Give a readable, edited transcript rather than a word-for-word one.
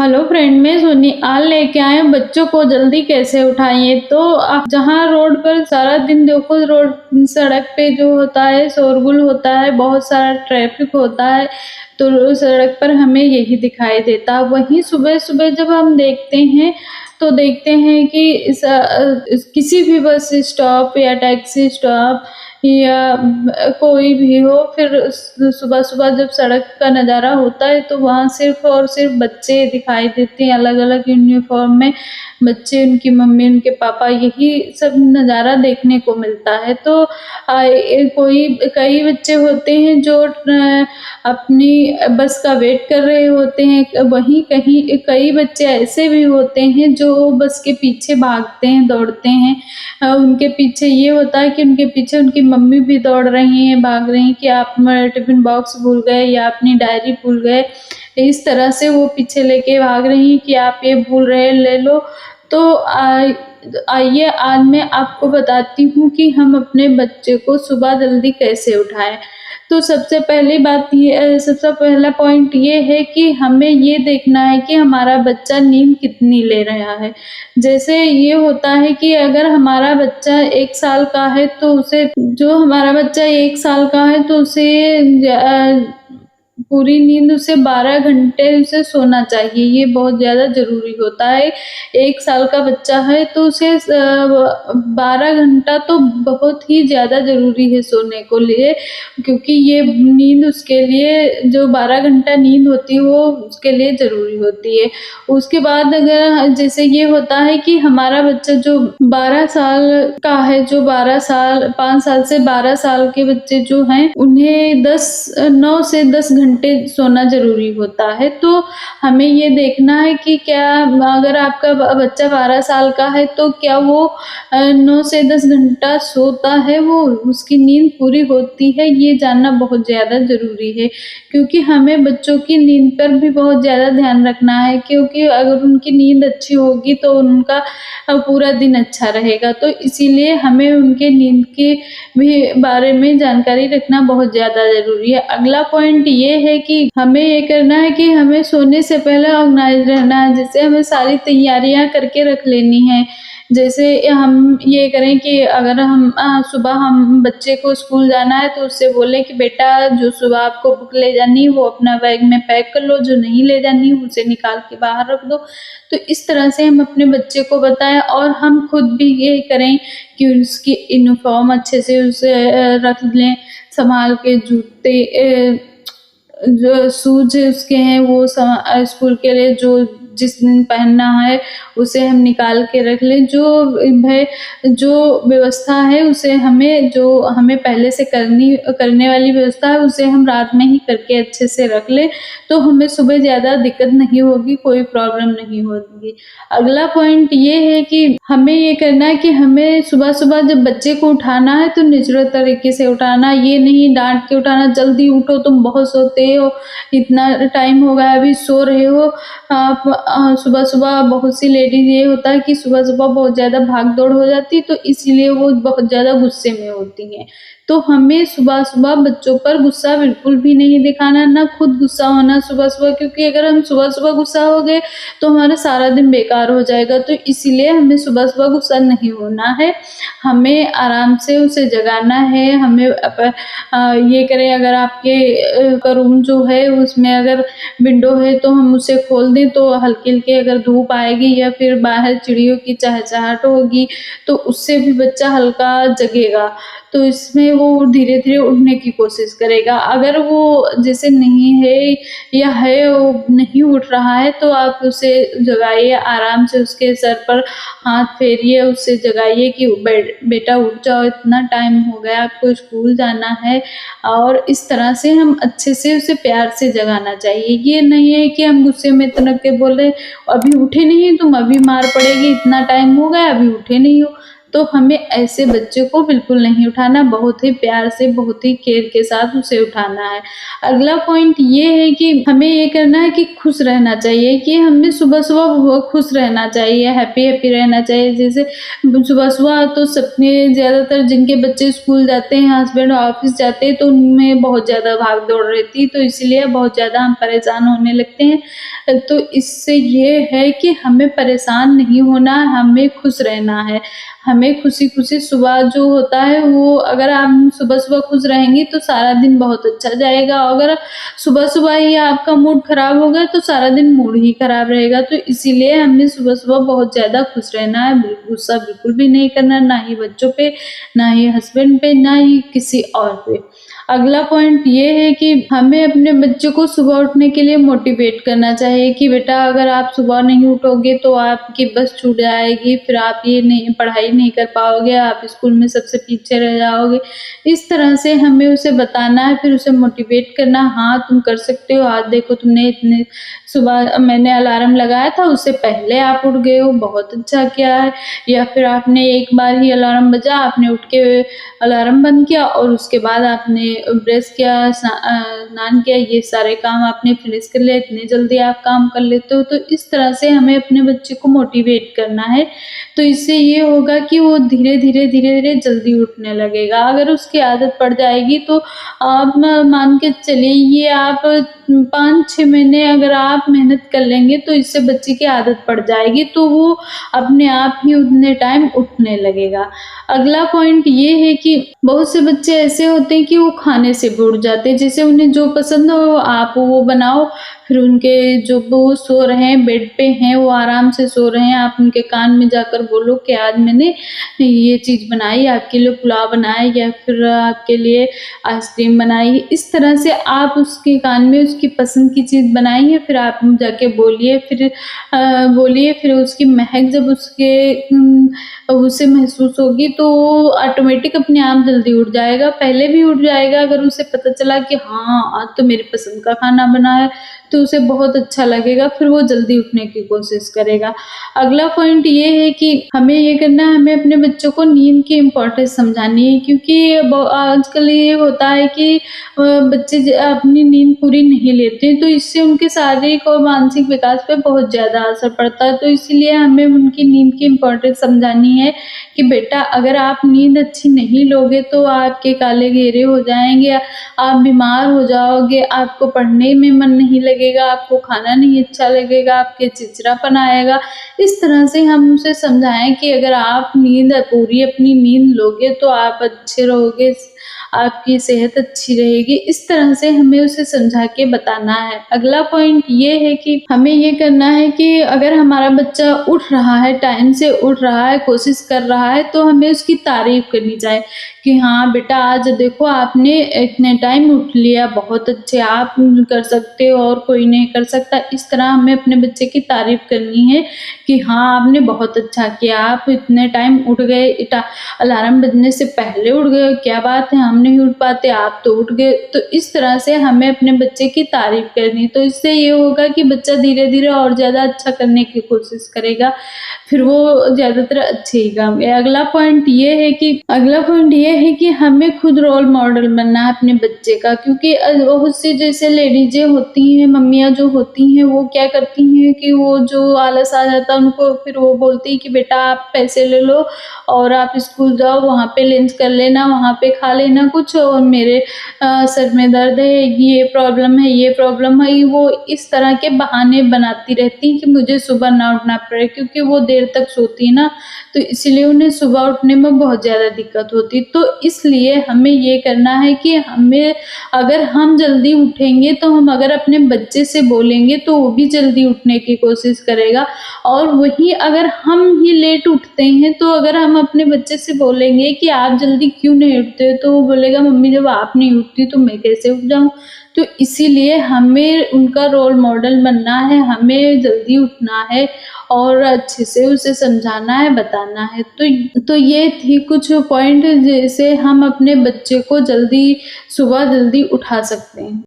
Hello friend, मैं सोनी आज लेके आए हूं बच्चों को जल्दी कैसे उठाइए। तो आप जहां रोड पर सारा दिन देखो, रोड सड़क पे जो होता है शोरगुल होता है, बहुत सारा ट्रैफिक होता है, तो सड़क पर हमें यही दिखाई देता है। वहीं सुबह सुबह जब हम देखते हैं तो देखते हैं कि किसी भी बस स्टॉप या टैक्सी स्टॉप या कोई भी हो, फिर सुबह सुबह जब सड़क का नज़ारा होता है तो वहाँ सिर्फ और सिर्फ बच्चे दिखाई देते हैं, अलग अलग यूनिफॉर्म में बच्चे, उनकी मम्मी, उनके पापा, यही सब नज़ारा देखने को मिलता है। तो कई बच्चे होते हैं जो अपनी बस का वेट कर रहे होते हैं, वहीं कई बच्चे ऐसे भी होते हैं जो बस के पीछे भागते हैं, दौड़ते हैं। उनके पीछे ये होता है कि उनके पीछे उनकी मम्मी भी दौड़ रही हैं, भाग रही हैं कि आप टिफ़िन बॉक्स भूल गए या अपनी डायरी भूल गए। इस तरह से वो पीछे लेके भाग रही हैं कि आप ये भूल रहे, ले लो। तो आइए आज मैं आपको बताती हूँ कि हम अपने बच्चे को सुबह जल्दी कैसे उठाएँ। तो सबसे पहला पॉइंट ये है कि हमें ये देखना है कि हमारा बच्चा नींद कितनी ले रहा है। जैसे ये होता है कि अगर हमारा बच्चा 1 साल का है तो उसे पूरी नींद उसे 12 घंटे उसे सोना चाहिए, ये बहुत ज़्यादा ज़रूरी होता है। 1 साल का बच्चा है तो उसे 12 घंटा तो बहुत ही ज़्यादा ज़रूरी है सोने को लिए, क्योंकि ये नींद उसके लिए, जो 12 घंटा नींद होती है वो उसके लिए ज़रूरी होती है। उसके बाद अगर जैसे ये होता है कि हमारा बच्चा जो 12 साल का है, जो 5 साल से 12 साल के बच्चे जो हैं, उन्हें 9 से 10 घंटे सोना ज़रूरी होता है। तो हमें ये देखना है कि क्या अगर आपका बच्चा 12 साल का है तो क्या वो 9 से 10 घंटा सोता है, वो उसकी नींद पूरी होती है, ये जानना बहुत ज़्यादा ज़रूरी है। क्योंकि हमें बच्चों की नींद पर भी बहुत ज़्यादा ध्यान रखना है, क्योंकि अगर उनकी नींद अच्छी होगी तो उनका पूरा दिन अच्छा रहेगा। तो इसीलिए हमें उनके नींद के भी बारे में जानकारी रखना बहुत ज़्यादा ज़रूरी है। अगला पॉइंट ये है कि हमें ये करना है कि हमें सोने से पहले ऑर्गेनाइज़ रहना है, जैसे हमें सारी तैयारियाँ करके रख लेनी है। जैसे हम ये करें कि अगर सुबह हम बच्चे को स्कूल जाना है तो उससे बोलें कि बेटा, जो सुबह आपको बुक ले जानी है वो अपना बैग में पैक कर लो, जो नहीं ले जानी है उसे निकाल के बाहर रख दो। तो इस तरह से हम अपने बच्चे को बताएँ और हम खुद भी ये करें कि उसकी यूनिफ़ॉर्म अच्छे से उसे रख लें, सँभाल के जूते, जो शूज़ उसके हैं वो स्कूल के लिए जो जिस दिन पहनना है उसे हम निकाल के रख लें। जो व्यवस्था है उसे हमें पहले से करने वाली व्यवस्था है उसे हम रात में ही करके अच्छे से रख लें, तो हमें सुबह ज़्यादा दिक्कत नहीं होगी, कोई प्रॉब्लम नहीं होगी। अगला पॉइंट ये है कि हमें ये करना है कि हमें सुबह-सुबह जब बच्चे को उठाना है तो नेचुरल तरीके से उठाना, ये नहीं डाँट के उठाना, जल्दी उठो, तुम बहुत सोते हो, इतना टाइम हो गया अभी सो रहे हो। आप सुबह-सुबह बहुत सी लेडीज़, ये होता है कि सुबह-सुबह बहुत ज़्यादा भाग-दौड़ हो जाती है, तो इसलिए वो बहुत ज़्यादा गुस्से में होती हैं। तो हमें सुबह-सुबह बच्चों पर गुस्सा बिल्कुल भी नहीं दिखाना, ना खुद गुस्सा होना सुबह-सुबह, क्योंकि अगर हम सुबह-सुबह गुस्सा हो गए तो हमारा सारा दिन बेकार हो जाएगा। तो इसीलिए हमें सुबह-सुबह गुस्सा नहीं होना है, हमें आराम से उसे जगाना है। ये करें, अगर आपके का रूम जो है उसमें अगर विंडो है तो हम उसे खोल दें, तो हल्की-हल्की अगर धूप आएगी या फिर बाहर चिड़ियों की चहचहाट होगी तो उससे भी बच्चा हल्का जगेगा, तो इसमें वो धीरे-धीरे उठने की कोशिश करेगा। अगर वो जैसे नहीं है या है वो नहीं उठ रहा है तो आप उसे जगाइए, आराम से उसके सर पर हाथ फेरिए, उसे जगाइए कि बेटा उठ जाओ, इतना टाइम हो गया, आपको स्कूल जाना है। और इस तरह से हम अच्छे से उसे प्यार से जगाना चाहिए। ये नहीं है कि हम गुस्से में तनक के बोले, अभी उठे नहीं तुम, अभी मार पड़ेगी, इतना टाइम हो गया अभी उठे नहीं हो। तो हमें ऐसे बच्चे को बिल्कुल नहीं उठाना, बहुत ही प्यार से, बहुत ही केयर के साथ उसे उठाना है। अगला पॉइंट ये है कि हमें ये करना है कि खुश रहना चाहिए, कि हमें सुबह-सुबह बहुत खुश रहना चाहिए, हैप्पी-हैप्पी रहना चाहिए। जैसे सुबह-सुबह तो सबने ज़्यादातर जिनके बच्चे स्कूल जाते हैं, हस्बैंड ऑफ़िस जाते हैं, तो उनमें बहुत ज़्यादा भाग-दौड़ रहती है, तो इसीलिए बहुत ज़्यादा हम परेशान होने लगते हैं। तो इससे ये है कि हमें परेशान नहीं होना, हमें खुश रहना है। हमें खुशी-खुशी सुबह जो होता है वो अगर हम सुबह-सुबह खुश रहेंगे तो सारा दिन बहुत अच्छा जाएगा। अगर सुबह-सुबह ही आपका मूड ख़राब होगा तो सारा दिन मूड ही ख़राब रहेगा। तो इसीलिए हमें सुबह-सुबह बहुत ज़्यादा खुश रहना है, गुस्सा बिल्कुल भी नहीं करना, ना ही बच्चों पे, ना ही हस्बैंड पे, ना ही किसी और पे। अगला पॉइंट ये है कि हमें अपने बच्चों को सुबह उठने के लिए मोटिवेट करना चाहिए कि बेटा अगर आप सुबह नहीं उठोगे तो आपकी बस छूट जाएगी, फिर आप ये नहीं पढ़ाई नहीं कर पाओगे, आप स्कूल में सबसे पीछे रह जाओगे। इस तरह से हमें उसे बताना है, फिर उसे मोटिवेट करना, हाँ तुम कर सकते हो, आज देखो तुमने इतने सुबह मैंने अलार्म लगाया था उससे पहले आप उठ गए हो, बहुत अच्छा किया है। या फिर आपने एक बार ही अलार्म बजा, आपने उठ के अलार्म बंद किया और उसके बाद आपने ब्रश किया, स्नान किया, ये सारे काम आपने फिनिश कर लिया, इतनी जल्दी आप काम कर लेते हो। तो इस तरह से हमें अपने बच्चे को मोटिवेट करना है, तो इससे ये होगा कि वो धीरे-धीरे जल्दी उठने लगेगा। अगर उसकी आदत पड़ जाएगी तो आप मान के चलिए ये आप 5-6 महीने अगर आप मेहनत कर लेंगे तो इससे बच्चे की आदत पड़ जाएगी, तो वो अपने आप ही उतने टाइम उठने लगेगा। अगला पॉइंट ये है कि बहुत से बच्चे ऐसे होते हैं कि वो खाने से भी उठ जाते हैं, जैसे उन्हें जो पसंद हो आप वो बनाओ, फिर उनके जो वो सो रहे हैं बेड पे हैं, वो आराम से सो रहे हैं, आप उनके कान में जाकर बोलो कि आज मैंने ये चीज़ बनाई, आपके लिए पुलाव बनाया या फिर आपके लिए आइसक्रीम बनाई। इस तरह से आप उसके कान में उसकी पसंद की चीज़ बनाइए, फिर आप जाके बोलिए, बोलिए, फिर उसकी महक जब उसे महसूस होगी तो वो ऑटोमेटिक अपने आप जल्दी उठ जाएगा। पहले भी उठ जाएगा अगर उसे पता चला कि हाँ, आज तो मेरी पसंद का खाना बना है, तो उसे बहुत अच्छा लगेगा, फिर वो जल्दी उठने की कोशिश करेगा। अगला पॉइंट ये है कि हमें ये करना है, हमें अपने बच्चों को नींद की इम्पोर्टेंस समझानी है, क्योंकि आजकल ये होता है कि बच्चे अपनी नींद पूरी नहीं लेते हैं, तो इससे उनके शारीरिक और मानसिक विकास पे बहुत ज़्यादा असर पड़ता है। तो इसीलिए हमें उनकी नींद की इम्पोर्टेंस समझानी है कि बेटा अगर आप नींद अच्छी नहीं लोगे तो आपके काले घेरे हो जाएँगे, आप बीमार हो जाओगे, आपको पढ़ने में मन नहीं लगेगा, आपको खाना नहीं अच्छा लगेगा, आपके चिड़चिड़ापन आएगा। इस तरह से हम उसे समझाएँ कि अगर आप पूरी अपनी नींद लोगे तो आप अच्छे रहोगे, आपकी सेहत अच्छी रहेगी। इस तरह से हमें उसे समझा के बताना है। अगला पॉइंट ये है कि हमें ये करना है कि अगर हमारा बच्चा उठ रहा है, टाइम से उठ रहा है, कोशिश कर रहा है, तो हमें उसकी तारीफ़ करनी चाहिए कि हाँ बेटा आज देखो आपने इतने टाइम उठ लिया, बहुत अच्छे आप कर सकते हो और कोई नहीं कर सकता। इस तरह हमें अपने बच्चे की तारीफ़ करनी है कि हाँ आपने बहुत अच्छा किया, आप इतने टाइम उठ गए, अलार्म बजने से पहले उठ गए, क्या बात है हम नहीं उठ पाते, आप तो उठ गए। तो इस तरह से हमें अपने बच्चे की तारीफ़ करनी, तो इससे ये होगा कि बच्चा धीरे-धीरे और ज़्यादा अच्छा करने की कोशिश करेगा, फिर वो ज़्यादातर अच्छे ही काम अगला पॉइंट ये है कि हमें खुद रोल मॉडल बनना है अपने बच्चे का, क्योंकि बहुत सी जैसे लेडीज़ें होती हैं, मम्मियाँ जो होती हैं, वो क्या करती हैं कि वो जो आलस आ जाता है उनको, फिर वो बोलती है कि बेटा आप पैसे ले लो और आप स्कूल जाओ, वहाँ पे लंच कर लेना, वहाँ पे खा लेना कुछ, और मेरे सर में दर्द है, ये प्रॉब्लम है। वो इस तरह के बहाने बनाती रहती हैं कि मुझे सुबह ना उठना पड़े, क्योंकि वो देर तक सोती है ना, तो इसलिए उन्हें सुबह उठने में बहुत ज़्यादा दिक्कत होती। तो इसलिए हमें ये करना है कि अगर हम जल्दी उठेंगे तो हम अगर अपने बच्चे से बोलेंगे तो वो भी जल्दी उठने की कोशिश करेगा, और वहीं अगर हम ही लेट उठते हैं तो अगर हम अपने बच्चे से बोलेंगे कि आप जल्दी क्यों नहीं उठते, तो वो बोलेगा मम्मी जब आप नहीं उठती तो मैं कैसे उठ जाऊँ। तो इसीलिए हमें उनका रोल मॉडल बनना है, हमें जल्दी उठना है और अच्छे से उसे समझाना है, बताना है। तो ये थी कुछ पॉइंट जिससे हम अपने बच्चे को सुबह जल्दी उठा सकते हैं।